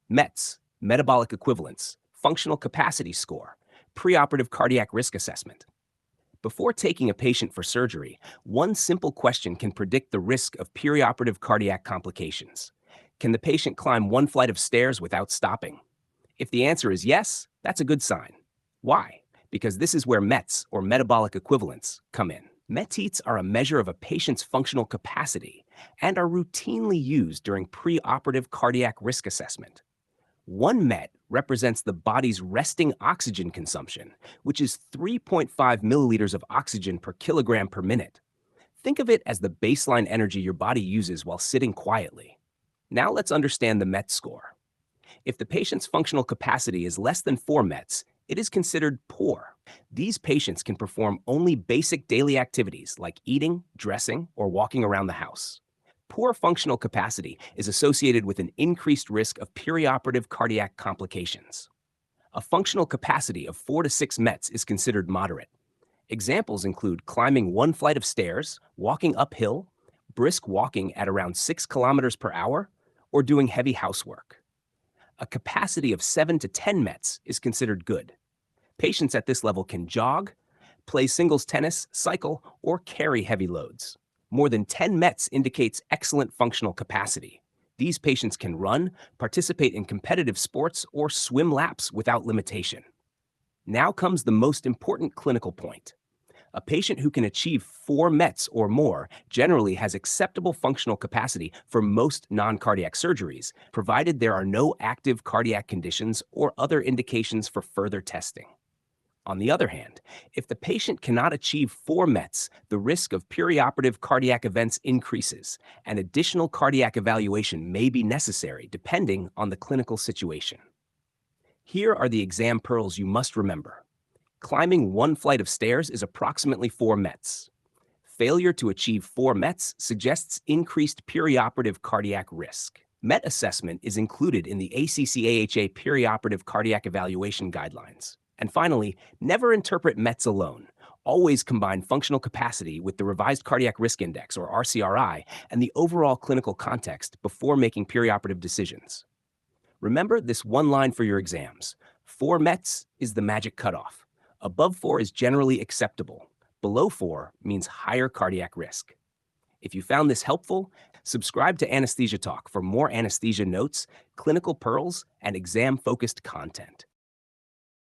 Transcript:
METs, Metabolic Equivalents, Functional Capacity Score, Preoperative Cardiac Risk Assessment. Before taking a patient for surgery, one simple question can predict the risk of perioperative cardiac complications. Can the patient climb one flight of stairs without stopping? If the answer is yes, that's a good sign. Why? Because this is where METs, or metabolic equivalents, come in. METs are a measure of a patient's functional capacity and are routinely used during preoperative cardiac risk assessment. One MET represents the body's resting oxygen consumption, which is 3.5 milliliters of oxygen per kilogram per minute. Think of it as the baseline energy your body uses while sitting quietly. Now let's understand the MET score. If the patient's functional capacity is less than 4 METs, it is considered poor. These patients can perform only basic daily activities like eating, dressing, or walking around the house. Poor functional capacity is associated with an increased risk of perioperative cardiac complications. A functional capacity of 4 to 6 METs is considered moderate. Examples include climbing one flight of stairs, walking uphill, brisk walking at around 6 kilometers per hour, or doing heavy housework. A capacity of 7 to 10 METs is considered good. Patients at this level can jog, play singles tennis, cycle, or carry heavy loads. More than 10 METs indicates excellent functional capacity. These patients can run, participate in competitive sports, or swim laps without limitation. Now comes the most important clinical point. A patient who can achieve 4 METs or more generally has acceptable functional capacity for most non-cardiac surgeries, provided there are no active cardiac conditions or other indications for further testing. On the other hand, if the patient cannot achieve 4 METs, the risk of perioperative cardiac events increases, and additional cardiac evaluation may be necessary depending on the clinical situation. Here are the exam pearls you must remember. Climbing one flight of stairs is approximately 4 METs. Failure to achieve 4 METs suggests increased perioperative cardiac risk. MET assessment is included in the ACC-AHA Perioperative Cardiac Evaluation Guidelines. And finally, never interpret METs alone. Always combine functional capacity with the Revised Cardiac Risk Index, or RCRI, and the overall clinical context before making perioperative decisions. Remember this one line for your exams. 4 METs is the magic cutoff. Above 4 is generally acceptable. Below 4 means higher cardiac risk. If you found this helpful, subscribe to Anesthesia Talk for more anesthesia notes, clinical pearls, and exam-focused content.